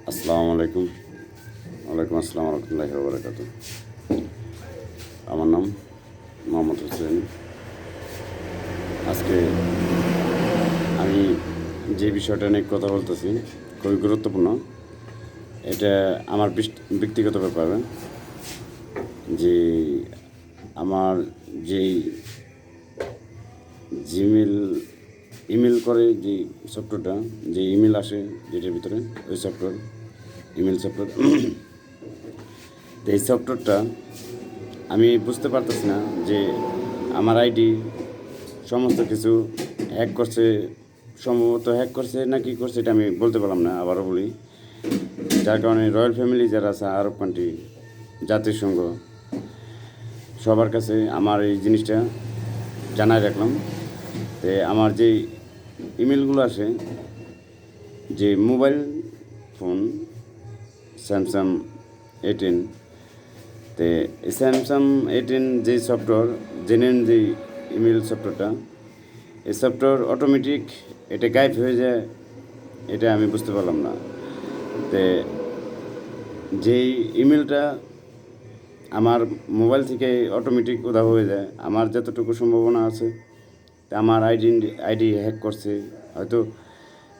আসসালামু আলাইকুম। ওয়ালাইকুম আসসালাম রহমতুল্লাহি ওয়া বারাকাতুহু। আমার নাম মোহাম্মদ হোসেন। আজকে আমি যে বিষয়টা নিয়ে কথা বলতেছি খুবই গুরুত্বপূর্ণ। এটা আমার ব্যক্তিগত ব্যাপার। যে আমার যেই জিমেল ইমেল করে যে সফটওয়্যারটা, যে ইমেল আসে যেটার ভিতরে, ওই সফটওয়্যার ইমেল সফটওয়্যার, তো এই সফটওয়্যারটা আমি বুঝতে পারতেছি না যে আমার আইডি সমস্ত কিছু হ্যাক করছে, সম্ভবত হ্যাক করছে না কি করছে এটা আমি বলতে পারলাম না। আবারও বলি, যার কারণে রয়্যাল ফ্যামিলি যারা আছে, আরব কান্ট্রি, জাতিসংঘ, সবার কাছে আমার এই জিনিসটা জানাই রাখলাম। তো আমার যে ইমেলগুলো আসে, যে মোবাইল ফোন স্যামসাং 18, তো এই স্যামসাং 18 যে সফটওয়্যার, জেনুইন যে ইমেল সফটওয়্যারটা, এই সফটওয়্যার অটোমেটিক এটা গায়েব হয়ে যায়, এটা আমি বুঝতে পারলাম না। তো যেই ইমেলটা আমার মোবাইল থেকে অটোমেটিক উধাও হয়ে যায়, আমার যতটুকু সম্ভাবনা আছে, তা আমার আইডি হ্যাক করছে, হয়তো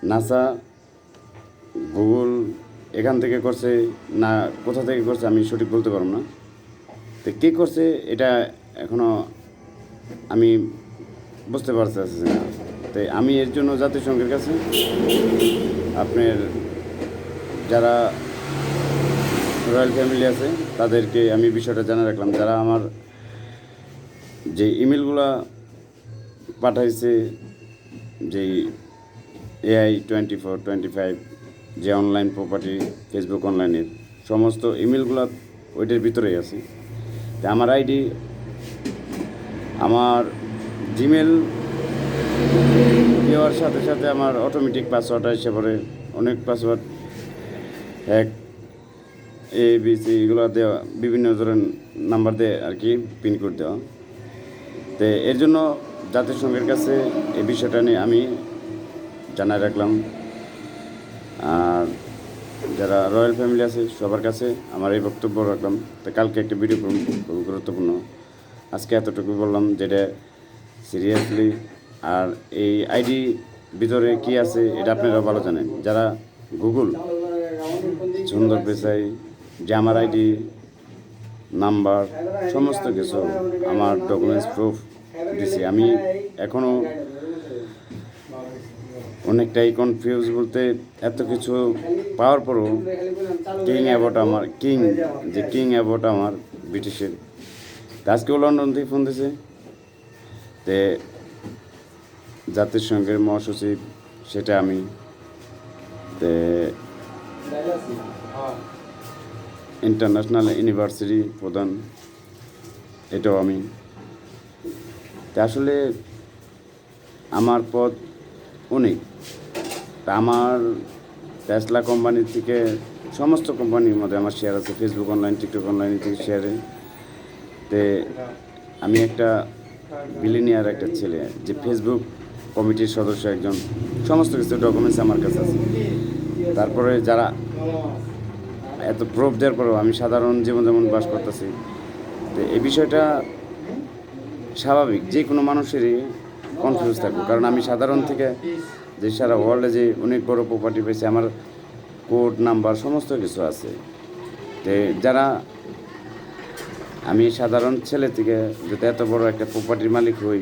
নাসা, গুগল এখান থেকে করছে না কোথা থেকে করছে আমি সঠিক বলতে পারব না। তো কে করছে এটা এখনও আমি বুঝতে পারতেছি না। তাই আমি এর জন্য জাতিসংঘের কাছে, আপনার যারা রয়্যাল ফ্যামিলি আছে তাদেরকে আমি বিষয়টা জানা রাখলাম। যারা আমার যে ইমেলগুলো পাঠাইছে, যেই AI2425 যে অনলাইন প্রপার্টি, ফেসবুক অনলাইনের সমস্ত ইমেলগুলো ওইটার ভিতরেই আছে। তা আমার আইডি, আমার জিমেল দেওয়ার সাথে সাথে আমার অটোমেটিক পাসওয়ার্ড এসে পড়ে। অনেক পাসওয়ার্ড হ্যাক, ABC এগুলো দেওয়া, বিভিন্ন ধরনের নাম্বার দিয়ে আর কি পিনকোড দেওয়া। তো এর জন্য জাতিসংঘের কাছে এই বিষয়টা নিয়ে আমি জানাই রাখলাম। আর যারা রয়্যাল ফ্যামিলি আছে সবার কাছে আমার এই বক্তব্য রাখলাম। তো কালকে একটা ভিডিও খুব গুরুত্বপূর্ণ, আজকে এতটুকু বললাম যেটা সিরিয়াসলি। আর এই আইডি ভিতরে কি আছে এটা আপনারা ভালো জানেন। যারা গুগল সুন্দর পেশায় যে আমার আইডি নাম্বার সমস্ত কিছু আমার ডকুমেন্টস প্রুফ দিছি, আমি এখনও অনেকটাই কনফিউজ। বলতে এত কিছু পাওয়ার পরও কিং অ্যাবট আমার ব্রিটিশের, আজকেও লন্ডন থেকে ফোন দিছে। তে জাতিসংঘের মহাসচিব সেটা আমি, তে ইন্টারন্যাশনাল ইউনিভার্সিটি প্রধান এটাও আমি। তা আসলে আমার পদ অনেক। তা আমার টেসলা কোম্পানির থেকে সমস্ত কোম্পানির মধ্যে আমার শেয়ার আছে, ফেসবুক অনলাইন, টিকটক অনলাইন থেকে শেয়ারে। তে আমি একটা বিলিনিয়ার একটা ছেলে, যে ফেসবুক কমিটির সদস্য একজন, সমস্ত কিছু ডকুমেন্টস আমার কাছে আছে। তারপরে যারা এত প্রুফ দেওয়ার পরেও আমি সাধারণ জীবনযাপন বাস করতেছি। তো এই বিষয়টা স্বাভাবিক, যে কোনো মানুষেরই কনফিউজ থাকবে, কারণ আমি সাধারণ থেকে যে সারা ওয়ার্ল্ডে যে অনেক বড় প্রপার্টি পেয়েছে, আমার কোড নাম্বার সমস্ত কিছু আছে। তো যারা, আমি সাধারণ ছেলে থেকে যদি এত বড় একটা প্রপার্টির মালিক হই,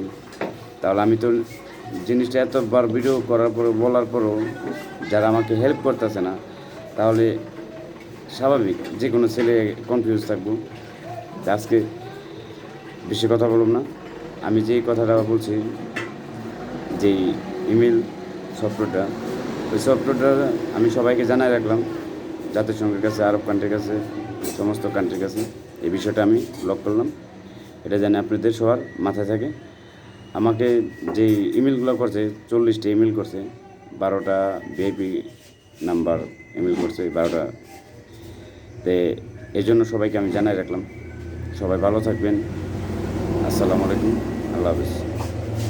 তাহলে আমি তো জিনিসটা এতবার ভিডিও করার পরও, বলার পরও যারা আমাকে হেল্প করতেছে না, তাহলে স্বাভাবিক যে কোনো ছেলে কনফিউজ থাকবো। আজকে বেশি কথা বলব না, আমি যেই কথাটা বলছি, যেই ইমেল সফটওয়্যারটা, ওই সফটওয়্যারটা আমি সবাইকে জানাই রাখলাম, জাতিসংঘের কাছে, আরব কান্ট্রির কাছে, সমস্ত কান্ট্রির কাছে এই বিষয়টা আমি ব্লক করলাম। এটা জানি আপনাদের সবার মাথায় থাকে। আমাকে যেই ইমেলগুলো করছে, 40টা ইমেল করছে, 12টা ভিআইপি নাম্বার ইমেল করছে, 12টা। তো এই জন্য সবাইকে আমি জানাই রাখলাম। সবাই ভালো থাকবেন। আসসালামু আলাইকুম, আল্লাহ হাফিজ।